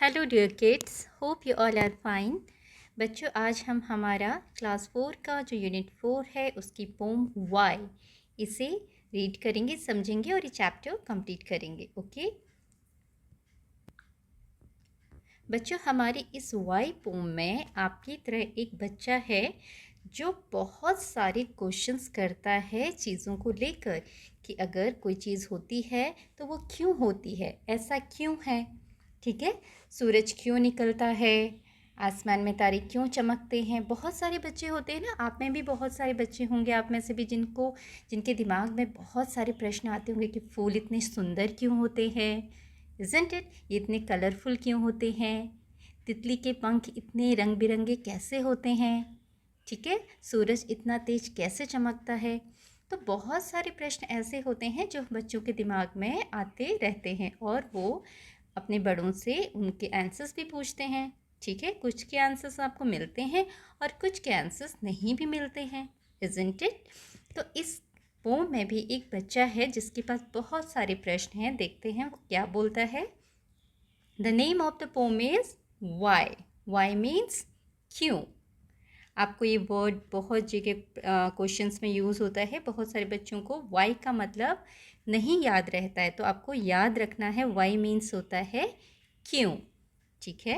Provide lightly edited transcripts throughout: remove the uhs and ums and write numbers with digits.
Hello dear kids, hope you all are fine. बच्चों, आज हम हमारा क्लास 4 का जो यूनिट 4 है उसकी पोम वाई इसे रीड करेंगे, समझेंगे और ये चैप्टर कंप्लीट करेंगे। ओके बच्चों, हमारी इस वाई पोम में आपकी तरह एक बच्चा है जो बहुत सारे क्वेश्चंस करता है चीज़ों को लेकर कि अगर कोई चीज़ होती है तो वो क्यों होती है, ऐसा क्यों है। ठीक है, सूरज क्यों निकलता है, आसमान में तारे क्यों चमकते हैं। बहुत सारे बच्चे होते हैं ना, आप में भी बहुत सारे बच्चे होंगे, आप में से भी जिनके दिमाग में बहुत सारे प्रश्न आते होंगे कि फूल इतने सुंदर क्यों होते हैं, इज़न्ट इट, ये इतने कलरफुल क्यों होते हैं, तितली के पंख इतने रंग बिरंगे कैसे होते हैं, ठीक है, सूरज इतना तेज कैसे चमकता है। तो बहुत सारे प्रश्न ऐसे होते हैं जो बच्चों के दिमाग में आते रहते हैं और वो अपने बड़ों से उनके आंसर्स भी पूछते हैं। ठीक है, कुछ के आंसर्स आपको मिलते हैं और कुछ के आंसर्स नहीं भी मिलते हैं, इज़न्ट इट। तो इस पोम में भी एक बच्चा है जिसके पास बहुत सारे प्रश्न हैं। देखते हैं वो क्या बोलता है। The name of the poem is why. Why means क्यों। आपको ये वर्ड बहुत जगह क्वेश्चंस में यूज़ होता है। बहुत सारे बच्चों को वाई का मतलब नहीं याद रहता है, तो आपको याद रखना है वाई मीन्स होता है क्यों। ठीक है,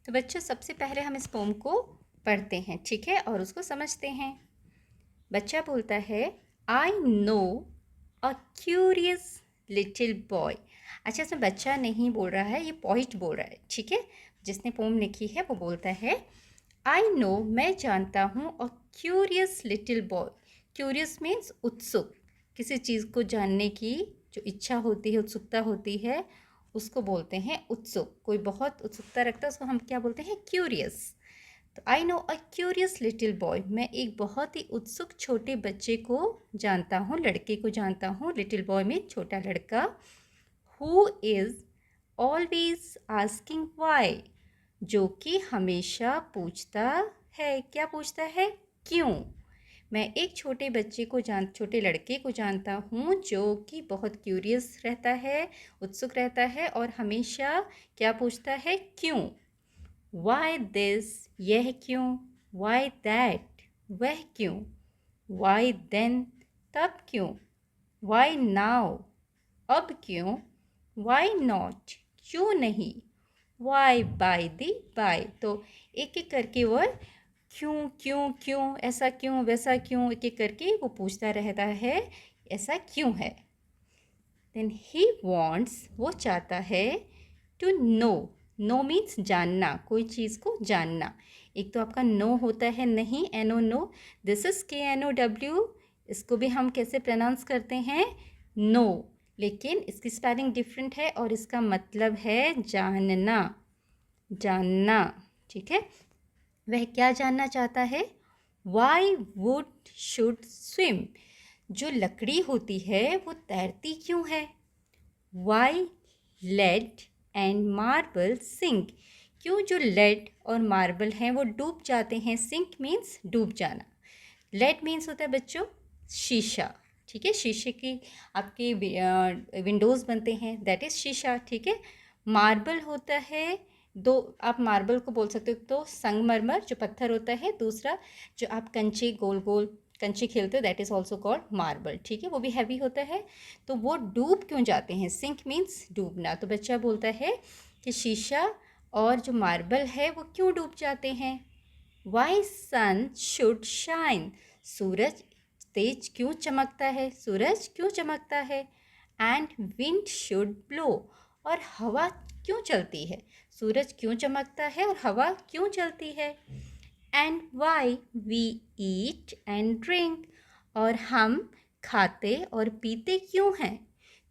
तो बच्चों सबसे पहले हम इस पोम को पढ़ते हैं, ठीक है, और उसको समझते हैं। बच्चा बोलता है, I know a curious little boy. अच्छा, इसमें बच्चा नहीं बोल रहा है, ये पोइट बोल रहा है। ठीक है, जिसने पोम लिखी है वो बोलता है, आई नो, मैं जानता हूँ, a curious little boy. Curious means उत्सुक, किसी चीज़ को जानने की जो इच्छा होती है, उत्सुकता होती है, उसको बोलते हैं उत्सुक। कोई बहुत उत्सुकता रखता है उसको हम क्या बोलते हैं, क्यूरियस। तो I know a curious little boy, मैं एक बहुत ही उत्सुक छोटे बच्चे को जानता हूँ, लड़के को जानता हूँ। लिटिल बॉय में छोटा लड़का। Who is always asking why, जो कि हमेशा पूछता है, क्या पूछता है, क्यों। मैं एक छोटे लड़के को जानता हूँ जो कि बहुत क्यूरियस रहता है, उत्सुक रहता है और हमेशा क्या पूछता है, क्यों। वाई दिस, यह क्यों। वाई दैट, वह क्यों। वाई देन, तब क्यों। वाई नाउ, अब क्यों। वाई नॉट, क्यों नहीं। Why by the by. तो एक एक करके वह क्यों क्यों क्यों, ऐसा क्यों वैसा क्यों, एक एक करके वो पूछता रहता है ऐसा क्यों है। देन ही वॉन्ट्स, वो चाहता है, टू नो। नो मीन्स जानना, कोई चीज़ को जानना। एक तो आपका नो होता है नहीं, N O no, this is KNOW। इसको भी हम कैसे प्रोनाउंस करते हैं, नो, लेकिन इसकी स्पेलिंग डिफरेंट है और इसका मतलब है जानना, जानना। ठीक है, वह क्या जानना चाहता है, वाई वुड शुड स्विम, जो लकड़ी होती है वो तैरती क्यों है। Why lead and marble sink, क्यों जो लेड और मार्बल हैं वो डूब जाते हैं। सिंक मीन्स डूब जाना। लेड मीन्स होता है बच्चों शीशा। ठीक है, शीशे की आपके विंडोज़ बनते हैं, दैट इज़ शीशा। ठीक है, मार्बल होता है दो, आप मार्बल को बोल सकते हो तो संगमरमर जो पत्थर होता है, दूसरा जो आप कंचे गोल गोल कंचे खेलते हो that is also called marble. ठीक है, वो भी हैवी होता है। तो वो डूब क्यों जाते हैं, सिंक मीन्स डूबना। तो बच्चा बोलता है कि शीशा और जो मार्बल है वो क्यों डूब जाते हैं। वाई सन शुड शाइन, सूरज तेज क्यों चमकता है, सूरज क्यों चमकता है। एंड विंड शुड ब्लो, और हवा क्यों चलती है, सूरज क्यों चमकता है और हवा क्यों चलती है। And why we eat and drink, और हम खाते और पीते क्यों हैं।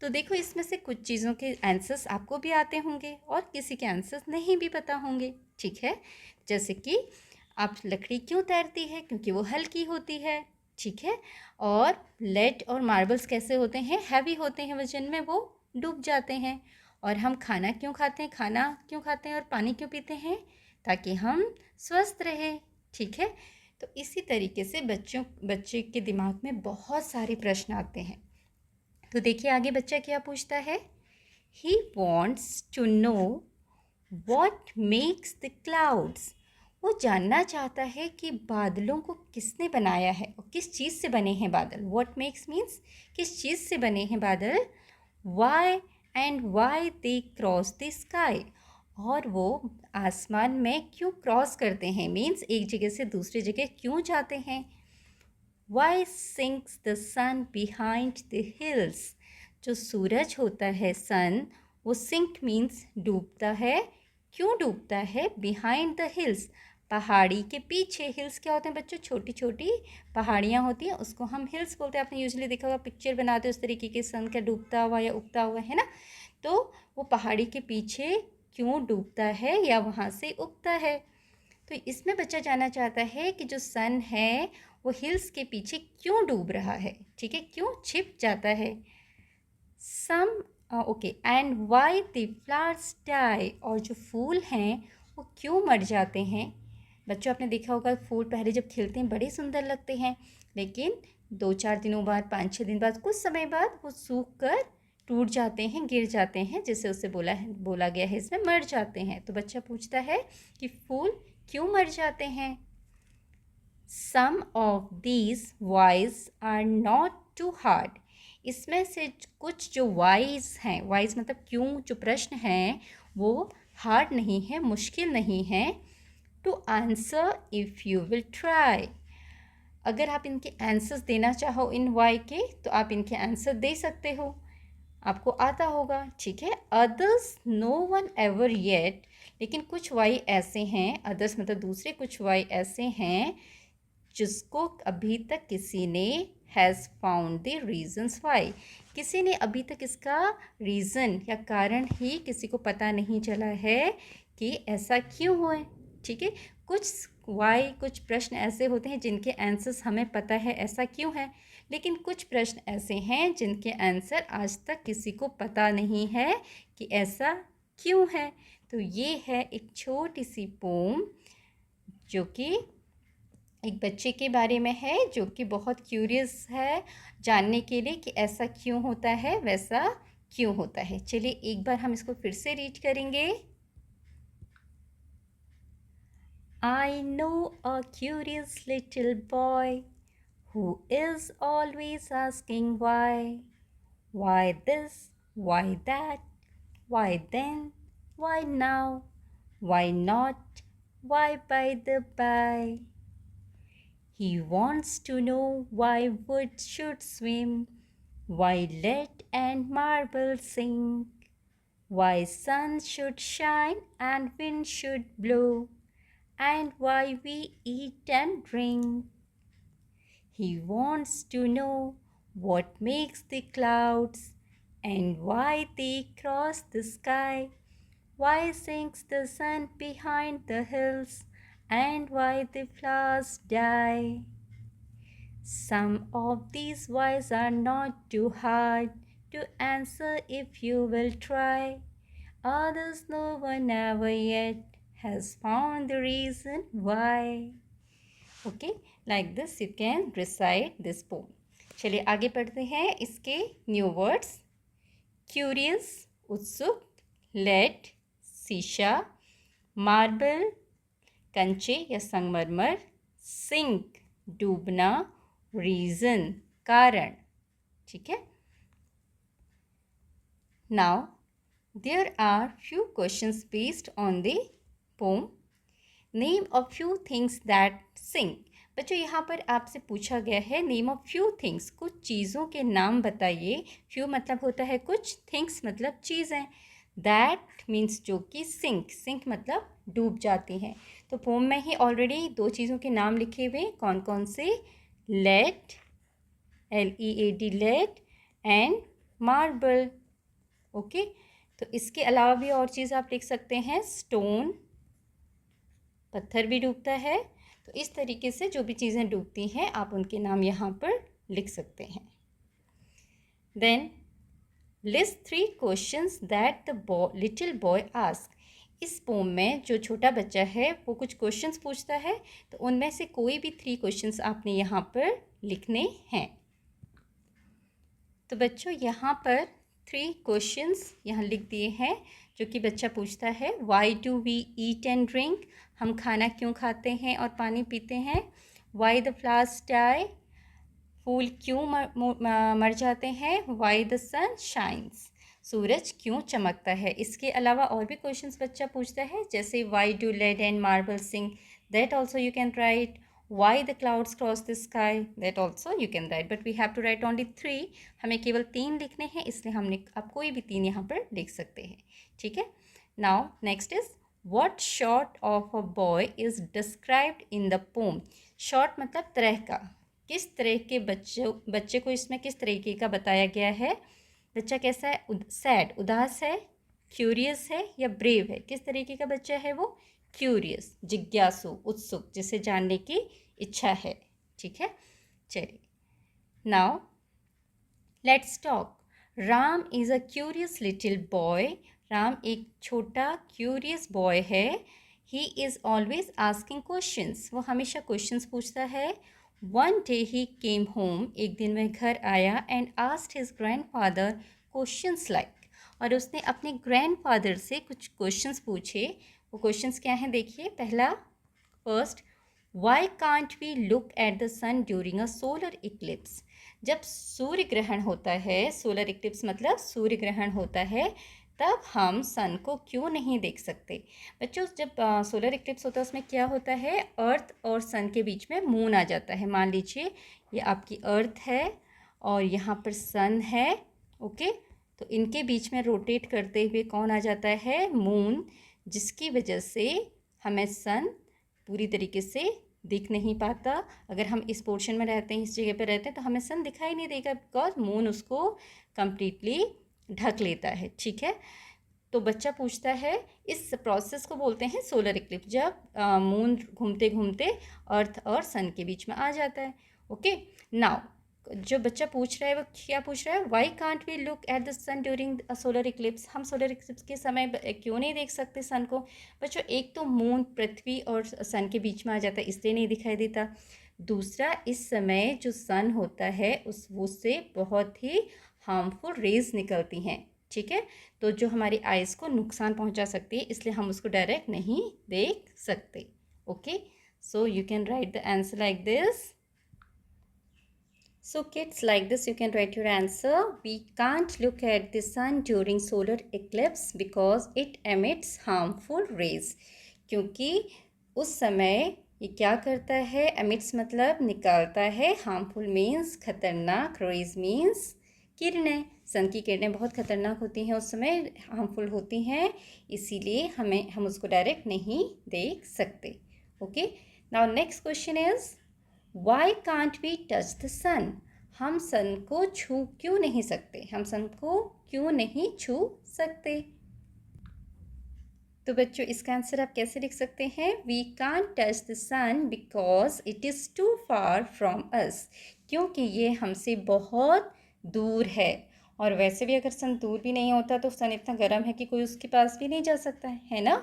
तो देखो, इसमें से कुछ चीज़ों के आंसर्स आपको भी आते होंगे और किसी के आंसर्स नहीं भी पता होंगे। ठीक है, जैसे कि आप लकड़ी क्यों तैरती है, क्योंकि वो हल्की होती है। ठीक है, और लेड और मार्बल्स कैसे होते हैं, हैवी होते हैं वजन में, वो डूब जाते हैं। और हम खाना क्यों खाते हैं, खाना क्यों खाते हैं और पानी क्यों पीते हैं, ताकि हम स्वस्थ रहें। ठीक है, तो इसी तरीके से बच्चे के दिमाग में बहुत सारे प्रश्न आते हैं। तो देखिए आगे बच्चा क्या पूछता है। He wants to know what makes the clouds. वो जानना चाहता है कि बादलों को किसने बनाया है और किस चीज़ से बने हैं बादल. What makes means किस चीज़ से बने हैं बादल. Why and why they cross the sky. और वो आसमान में क्यों क्रॉस करते हैं, मीन्स एक जगह से दूसरी जगह क्यों जाते हैं. Why sinks the sun behind the hills. जो सूरज होता है सन, वो सिंक मीन्स डूबता है. क्यों डूबता है. बिहाइंड द हिल्स, पहाड़ी के पीछे. हिल्स क्या होते हैं बच्चों, छोटी छोटी पहाड़ियाँ होती हैं, उसको हम हिल्स बोलते हैं. आपने यूजुअली देखा होगा पिक्चर बनाते उस तरीके के सन का डूबता हुआ या उगता हुआ, है ना. तो वो पहाड़ी के पीछे क्यों डूबता है या वहाँ से उगता है. तो इसमें बच्चा जानना चाहता है कि जो सन है वो हिल्स के पीछे क्यों डूब रहा है. ठीक है, क्यों छिप जाता है. Some okay. And why the flowers die. और जो फूल हैं वो क्यों मर जाते हैं. बच्चों आपने देखा होगा फूल पहले जब खिलते हैं बड़े सुंदर लगते हैं, लेकिन 2-4 दिनों बाद, 5-6 दिन बाद, कुछ समय बाद वो सूख कर टूट जाते हैं, गिर जाते हैं, जिससे उससे बोला गया है इसमें मर जाते हैं. तो बच्चा पूछता है कि फूल क्यों मर जाते हैं. Some of these whys are not too hard. इसमें से कुछ जो वाइज हैं, वाइज मतलब क्यों, जो प्रश्न हैं वो हार्ड नहीं है, मुश्किल नहीं है. To answer if you will try. अगर आप इनके आंसर्स देना चाहो इन वाई के, तो आप इनके आंसर दे सकते हो, आपको आता होगा. ठीक है. Others no one ever yet. लेकिन कुछ वाई ऐसे हैं, अदर्स मतलब दूसरे कुछ वाई ऐसे हैं जिसको अभी तक किसी ने has found the reasons why. किसी ने अभी तक इसका रीज़न या कारण ही किसी को पता नहीं चला है कि ऐसा क्यों हुआ है. ठीक है. कुछ वाई, कुछ प्रश्न ऐसे होते हैं जिनके आंसर्स हमें पता है ऐसा क्यों है, लेकिन कुछ प्रश्न ऐसे हैं जिनके आंसर आज तक किसी को पता नहीं है कि ऐसा क्यों है. तो ये है एक छोटी सी पोम जो कि एक बच्चे के बारे में है, जो कि बहुत क्यूरियस है जानने के लिए कि ऐसा क्यों होता है, वैसा क्यों होता है. चलिए एक बार हम इसको फिर से रीड करेंगे. I know a curious little boy who is always asking why. Why this? Why that? Why then? Why now? Why not? Why by the by? He wants to know why wood should swim, why lead and marble sink, why sun should shine and wind should blow, and why we eat and drink. He wants to know what makes the clouds and why they cross the sky, why sinks the sun behind the hills, and why the flowers die. Some of these whys are not too hard to answer if you will try. Others no one ever yet has found the reason why. Okay, like this you can recite this poem. चलिए आगे पढ़ते हैं इसके new words. Curious उत्सुक, lead शीशा, marble कंचे या संगमरमर, सिंक डूबना, रीज़न कारण. ठीक है. Now there are few questions based on the poem. Name of few things that sink. बच्चों यहाँ पर आपसे पूछा गया है नेम ऑफ फ्यू थिंग्स, कुछ चीज़ों के नाम बताइए. फ्यू मतलब होता है कुछ, थिंग्स मतलब चीज़ें, दैट मीन्स जो कि सिंक, सिंक मतलब डूब जाती हैं. तो पोम में ही ऑलरेडी 2 चीज़ों के नाम लिखे हुए, कौन कौन से. Lead, LEAD lead, and marble. Okay. तो इसके अलावा भी और चीज़ आप लिख सकते हैं. स्टोन, पत्थर भी डूबता है. तो इस तरीके से जो भी चीज़ें डूबती हैं आप उनके नाम यहाँ पर लिख सकते हैं. Then list 3 questions that the little boy ask. इस पोम में जो छोटा बच्चा है वो कुछ क्वेश्चंस पूछता है, तो उनमें से कोई भी 3 क्वेश्चंस आपने यहाँ पर लिखने हैं. तो बच्चों यहाँ पर 3 क्वेश्चंस यहाँ लिख दिए हैं जो कि बच्चा पूछता है। Why do we eat and drink, हम खाना क्यों खाते हैं और पानी पीते हैं। वाई द फ्लावर्स डाई, फूल क्यों मर जाते हैं। वाई द सन शाइन्स, सूरज क्यों चमकता है। इसके अलावा और भी क्वेश्चंस बच्चा पूछता है, जैसे why do lead and marble sing, that also you can write. Why the clouds cross the sky, that also you can write, but we have to write only 3। हमें केवल 3 लिखने हैं, इसलिए हमने आप कोई भी 3 यहाँ पर लिख सकते हैं, ठीक है। Now next is what short of a boy is described in the pome. Short मतलब तरह का, किस तरह के बच्चे को इसमें किस तरीके का बताया गया है। बच्चा कैसा है, सैड उदास है, क्यूरियस है या ब्रेव है। किस तरीके का बच्चा है वो, क्यूरियस जिज्ञासु उत्सुक, जिसे जानने की इच्छा है, ठीक है। चलिए now let's talk. Ram is a curious little boy, Ram एक छोटा क्यूरियस बॉय है। He is always asking questions, वो हमेशा क्वेश्चंस पूछता है। वन डे ही केम होम, एक दिन वह घर आया and asked his grandfather questions like, और उसने अपने ग्रैंडफादर से कुछ क्वेश्चंस पूछे। वो क्वेश्चंस क्या हैं देखिए। पहला, first, why can't we look at the sun during a solar eclipse. जब सूर्य ग्रहण होता है, सोलर इक्लिप्स मतलब सूर्य ग्रहण होता है, तब हम सन को क्यों नहीं देख सकते। बच्चों जब सोलर इक्लिप्स होता है उसमें क्या होता है, अर्थ और सन के बीच में मून आ जाता है। मान लीजिए ये आपकी अर्थ है और यहाँ पर सन है, ओके। तो इनके बीच में रोटेट करते हुए कौन आ जाता है, मून, जिसकी वजह से हमें सन पूरी तरीके से दिख नहीं पाता। अगर हम इस पोर्शन में रहते हैं, इस जगह पर रहते हैं, तो हमें सन दिखाई नहीं देगा, बिकॉज मून उसको कंप्लीटली ढक लेता है, ठीक है। तो बच्चा पूछता है, इस प्रोसेस को बोलते हैं सोलर इक्लिप्स, जब मून घूमते घूमते अर्थ और सन के बीच में आ जाता है, ओके। नाउ जो बच्चा पूछ रहा है वो क्या पूछ रहा है, why can't we look at the sun during a solar eclipse, हम सोलर इक्लिप्स के समय क्यों नहीं देख सकते सन को। बच्चों एक तो मून पृथ्वी और सन के बीच में आ जाता है, इसलिए नहीं दिखाई देता। दूसरा, इस समय जो सन होता है उससे बहुत ही हार्मफुल रेज निकलती हैं, ठीक है। तो जो हमारी आइज़ को नुकसान पहुंचा सकती है, इसलिए हम उसको डायरेक्ट नहीं देख सकते, okay. So you can right the answer like this. So kids, like this you can write your answer. We can't look at the sun during solar eclipse because it emits harmful rays. क्योंकि उस समय ये क्या करता है, emits मतलब निकालता है, harmful means खतरनाक, rays means किरणें। सन की किरणें बहुत खतरनाक होती हैं, उस समय हार्मफुल होती हैं, इसीलिए हम उसको डायरेक्ट नहीं देख सकते, okay. Now next question is, why can't we touch the sun, हम सन को छू क्यों नहीं सकते, हम सन को क्यों नहीं छू सकते। तो बच्चों इसका आंसर आप कैसे लिख सकते हैं, we can't touch the sun because it is too far from us, क्योंकि ये हमसे बहुत दूर है। और वैसे भी अगर सन दूर भी नहीं होता तो सन इतना गर्म है कि कोई उसके पास भी नहीं जा सकता है ना।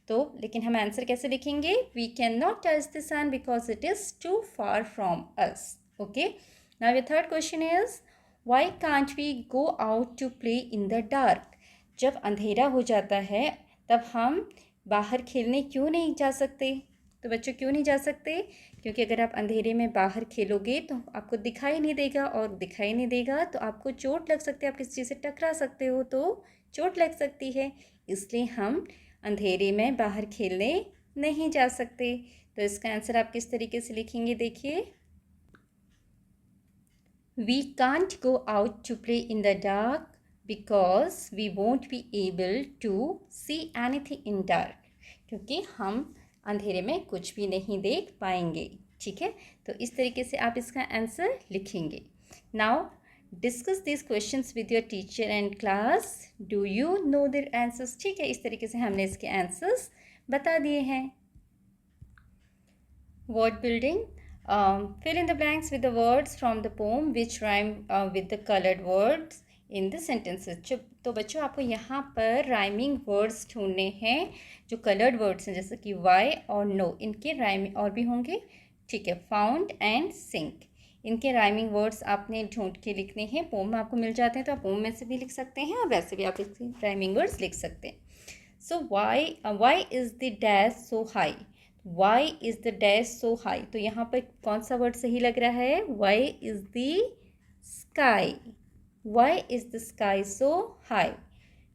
तो लेकिन हम आंसर कैसे लिखेंगे, we can not touch the sun because it is too far from us, okay. Now your third question is, why can't we go out to play in the dark. जब अंधेरा हो जाता है तब हम बाहर खेलने क्यों नहीं जा सकते। तो बच्चों क्यों नहीं जा सकते, क्योंकि अगर आप अंधेरे में बाहर खेलोगे तो आपको दिखाई नहीं देगा, और दिखाई नहीं देगा तो आपको चोट लग सकती है, आप किसी चीज़ से टकरा सकते हो तो चोट लग सकती है, इसलिए हम अंधेरे में बाहर खेलने नहीं जा सकते। तो इसका आंसर आप किस तरीके से लिखेंगे देखिए, we can't go out to play in the dark because we won't be able to see anything in dark, क्योंकि हम अंधेरे में कुछ भी नहीं देख पाएंगे, ठीक है। तो इस तरीके से आप इसका आंसर लिखेंगे। Now discuss this questions with your teacher and class, do you no their answers, ठीक है। इस तरीके से हमने इसके आंसर्स बता दिए हैं। Word building, fill in the blanks with the words from the poem which rhyme with the colored words in the sentences। तो बच्चों आपको यहाँ पर राइमिंग वर्ड्स ढूंढने हैं जो कलर्ड वर्ड्स हैं, जैसे कि वाई और नो, इनके राइमिंग और भी होंगे, ठीक है। फाउंड एंड सिंक, इनके राइमिंग वर्ड्स आपने ढूंढ के लिखने हैं। पोम में आपको मिल जाते हैं तो आप पोम में से भी लिख सकते हैं और वैसे भी आप इसके राइमिंग वर्ड्स लिख सकते हैं। So why is the dash so high, why is the dash so high, तो यहाँ पर कौन सा वर्ड सही लग रहा है? Why is the sky, why is the sky so high.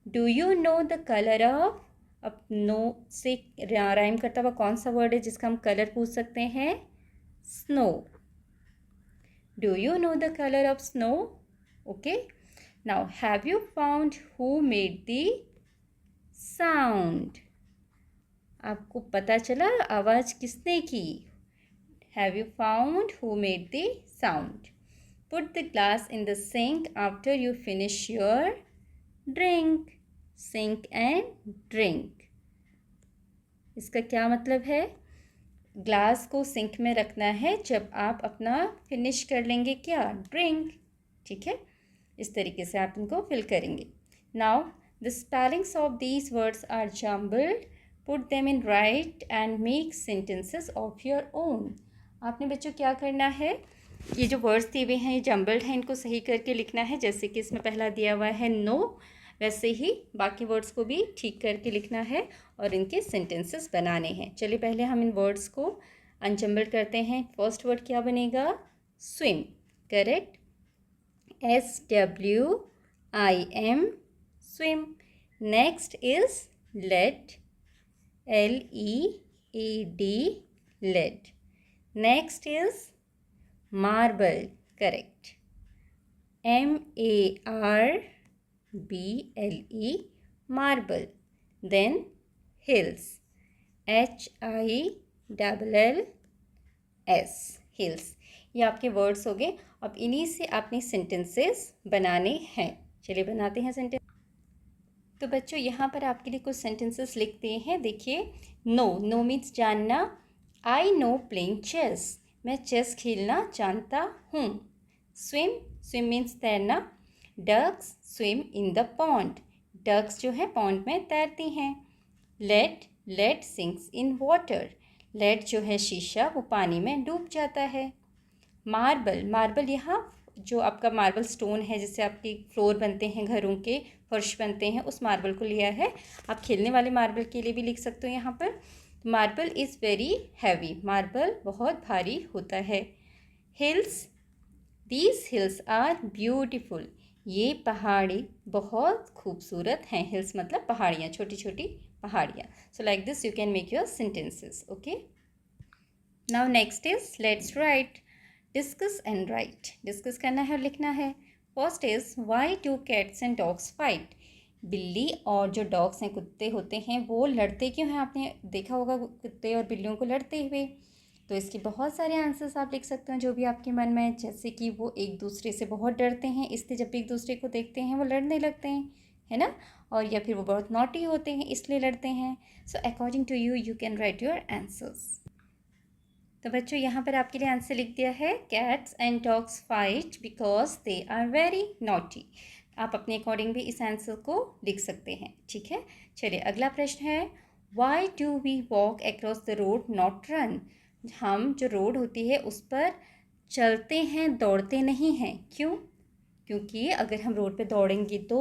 Do you know the colour of, अब नो से राइम करता हुआ कौन सा वर्ड है जिसका हम कलर पूछ सकते हैं? Snow. Do you know the colour of snow? Okay, now have you found who made the sound, आपको पता चला आवाज़ किसने की? Have you found who made the sound? Put the glass in the sink after you finish your drink, sink and drink, इसका क्या मतलब है? ग्लास को सिंक में रखना है जब आप अपना फिनिश कर लेंगे क्या? ड्रिंक। ठीक है, इस तरीके से आप इनको फिल करेंगे। Now the spellings of these words are jumbled, put them in right and make sentences of your own. आपने बच्चों क्या करना है, ये जो वर्ड्स दिए हुए हैं ये जम्बल्ड हैं, इनको सही करके लिखना है। जैसे कि इसमें पहला दिया हुआ है नो, वैसे ही बाकी वर्ड्स को भी ठीक करके लिखना है और इनके सेंटेंसेस बनाने हैं। चलिए पहले हम इन वर्ड्स को अनजम्बल करते हैं। फर्स्ट वर्ड क्या बनेगा? Swim, correct, SWIM, swim. Next is lead, LEAD, lead. Next is marble, correct, MARBLE, marble. Then hills, HILLS, hills. ये आपके वर्ड्स हो गए। अब इन्हीं से आपने सेंटेंसेस बनाने हैं। चलिए बनाते हैं सेंटेंस। तो बच्चों यहाँ पर आपके लिए कुछ सेंटेंसेस लिखते हैं। देखिए, नो मीन्स जानना। आई नो प्लेइंग चेस, मैं चेस खेलना जानता हूँ। स्विम मीन्स तैरना। Ducks swim in the pond, ducks जो है पॉन्ड में तैरती हैं। Lead sinks in water, lead जो है शीशा वो पानी में डूब जाता है। मार्बल यहाँ जो आपका मार्बल स्टोन है जिससे आपके फ्लोर बनते हैं, घरों के फर्श बनते हैं, उस मार्बल को लिया है। आप खेलने वाले मार्बल के लिए भी लिख सकते हो यहाँ पर। Marble is very heavy, marble बहुत भारी होता है। Hills, these hills are beautiful, ये पहाड़ी बहुत खूबसूरत हैं। हिल्स मतलब पहाड़ियाँ, छोटी छोटी पहाड़ियाँ। So like this you can make your sentences. Okay, now next is let's write. Discuss and right, discuss करना है और लिखना है। First is why do cats and dogs fight, बिल्ली और जो डॉग्स हैं, कुत्ते होते हैं, वो लड़ते क्यों हैं? आपने देखा होगा कुत्ते और बिल्लियों को लड़ते हुए। तो इसके बहुत सारे आंसर्स आप लिख सकते हैं जो भी आपके मन में है। जैसे कि वो एक दूसरे से बहुत डरते हैं, इसलिए जब भी एक दूसरे को देखते हैं वो लड़ने लगते हैं, है ना। और या फिर वो बहुत नॉटी होते हैं इसलिए लड़ते हैं। So according to you, you can write your answers. तो बच्चों यहाँ पर आपके लिए आंसर लिख दिया है, cats and dogs fight because they are very naughty. आप अपने अकॉर्डिंग भी इस आंसर को लिख सकते हैं। ठीक है, चलिए अगला प्रश्न है, why do we walk across the road not run, हम जो रोड होती है उस पर चलते हैं, दौड़ते नहीं हैं। क्यों? क्योंकि अगर हम रोड पे दौड़ेंगे तो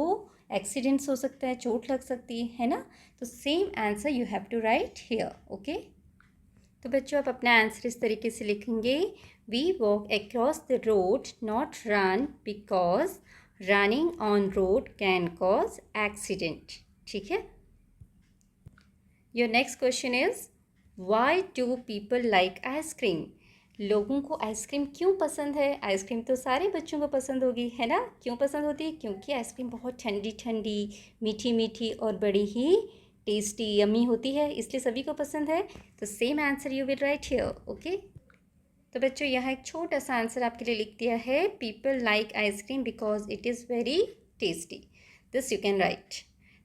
एक्सीडेंट्स हो सकता है, चोट लग सकती है ना। तो same answer you have to write here. Okay, तो बच्चों आप अपना आंसर इस तरीके से लिखेंगे, we walk across the road not run because running on road can cause accident. ठीक है, your next question is why do people like ice cream, लोगों को आइसक्रीम क्यों पसंद है? आइसक्रीम तो सारे बच्चों को पसंद होगी, है ना। क्यों पसंद होती है? क्योंकि आइसक्रीम बहुत ठंडी ठंडी, मीठी मीठी और बड़ी ही टेस्टी यम्मी होती है, इसलिए सभी को पसंद है। तो same answer you will write here. Okay, तो बच्चों यहाँ एक छोटा सा आंसर आपके लिए लिख दिया है, people like ice cream because it is very tasty. This you can write.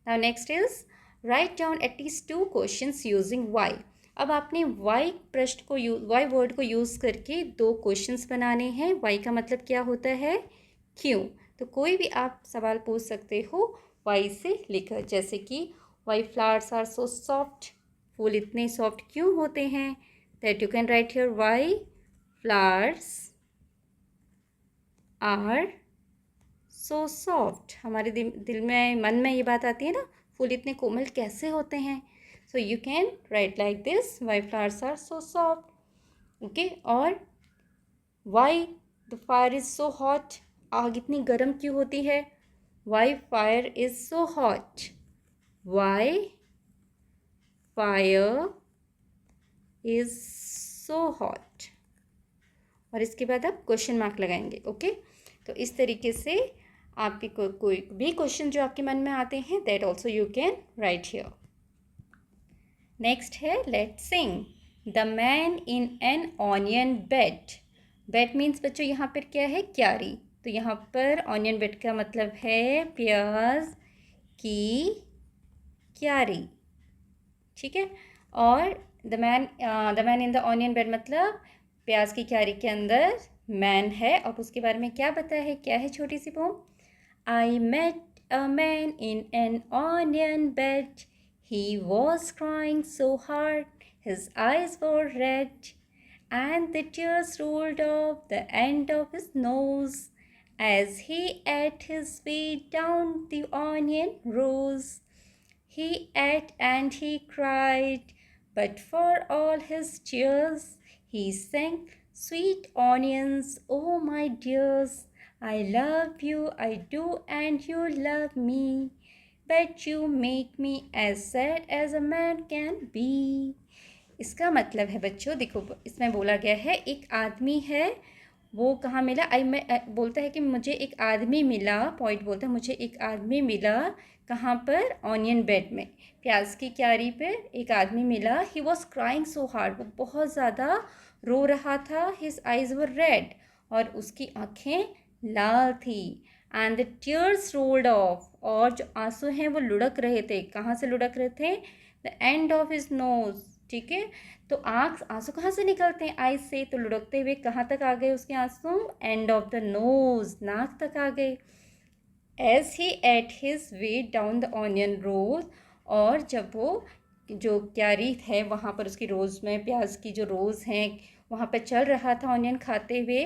Now next is write down at least 2 questions using why. अब आपने वाई प्रश्न को वाई वर्ड को यूज़ करके 2 क्वेश्चंस बनाने हैं। वाई का मतलब क्या होता है? क्यों। तो कोई भी आप सवाल पूछ सकते हो वाई से लेकर, जैसे कि why flowers are so soft, फूल इतने सॉफ्ट क्यों होते हैं। That you can write here, why flowers are so soft. हमारे दिल में, मन में ये बात आती है ना, फूल इतने कोमल कैसे होते हैं। So you can write like this, why flowers are so soft. Okay, और why the fire is so hot. आग इतनी गर्म क्यों होती है। Why fire is so hot. Why fire is so hot. और इसके बाद आप क्वेश्चन मार्क लगाएंगे। ओके, तो इस तरीके से आपके कोई भी क्वेश्चन जो आपके मन में आते हैं, that also you can write here. Next है let's sing. The man in an onion bed. Bed means बच्चों यहाँ पर क्या है, क्यारी। तो यहाँ पर ऑनियन बेड का मतलब है प्याज की क्यारी, ठीक है। और the man in the onion bed मतलब प्याज की क्यारी के अंदर मैन है। और उसके बारे में क्या बताया है, क्या है छोटी सी poem. I met a man in an onion bed, he was crying so hard his eyes were red, and the tears rolled off the end of his nose as he ate his way down the onion rows. He ate and he cried, but for all his tears he sang, sweet onions, oh my dears, I love you, I do, and you love me, but you make me as sad as a man can be. इसका मतलब है बच्चों, देखो इसमें बोला गया है एक आदमी है, वो कहाँ मिला। बोलता है कि मुझे एक आदमी मिला, पॉइंट बोलता है मुझे एक आदमी मिला कहाँ पर, ऑनियन बेड में, प्याज की क्यारी पे एक आदमी मिला। He was crying so hard, वो बहुत ज़्यादा रो रहा था। हिज आइज़ वर रेड, और उसकी आँखें लाल थी। And the tears rolled of, और जो आंसू हैं वो लुढ़क रहे थे। कहाँ से लुढ़क रहे थे, the end of his nose, ठीक है। तो आंसू कहाँ से निकलते हैं, आइज से, तो लुढ़कते हुए कहाँ तक आ गए उसके आंसू, एंड ऑफ द नोज, नाक तक आ गए। As he ate his way down the onion rows, और जब वो जो क्यारी है वहाँ पर उसकी रोज़ में, प्याज की जो रोज़ हैं वहाँ पर चल रहा था ऑनियन खाते हुए,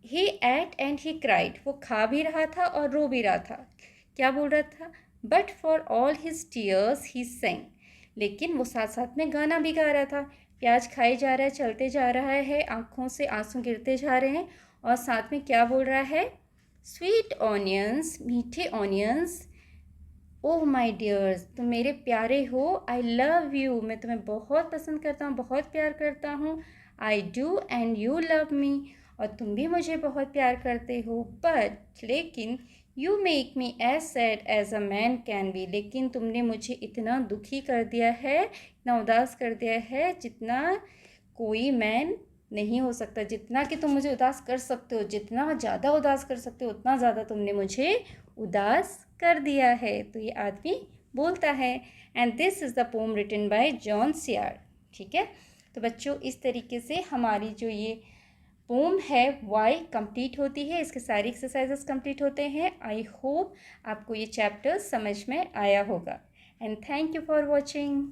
ही एट एंड ही क्राइड, वो खा भी रहा था और रो भी रहा था। क्या बोल रहा था, but for all his tears he sang, लेकिन वो साथ साथ में गाना भी गा रहा था। प्याज खाई जा रहा है, चलते जा रहा है, आँखों से आंसू गिरते जा रहे हैं, और साथ में क्या बोल रहा है, स्वीट ऑनियंस, मीठे ऑनियंस, ओह माई डियर्स, तुम मेरे प्यारे हो, आई लव यू, मैं तुम्हें बहुत पसंद करता हूँ, बहुत प्यार करता हूँ, I do and you love me, और तुम भी मुझे बहुत प्यार करते हो, बट लेकिन you make me as sad as a man can be, लेकिन तुमने मुझे इतना दुखी कर दिया है, इतना उदास कर दिया है जितना कोई मैन नहीं हो सकता। जितना कि तुम मुझे उदास कर सकते हो, जितना ज़्यादा उदास कर सकते हो, उतना ज़्यादा तुमने मुझे उदास कर दिया है। तो ये आदमी बोलता है। And this is the poem written by John Ciardi, ठीक है। तो बच्चों इस तरीके से हमारी जो ये पोम है वाई कंप्लीट होती है, इसके सारी एक्सरसाइजेस कंप्लीट होते हैं। आई होप आपको ये चैप्टर समझ में आया होगा, and thank you for watching.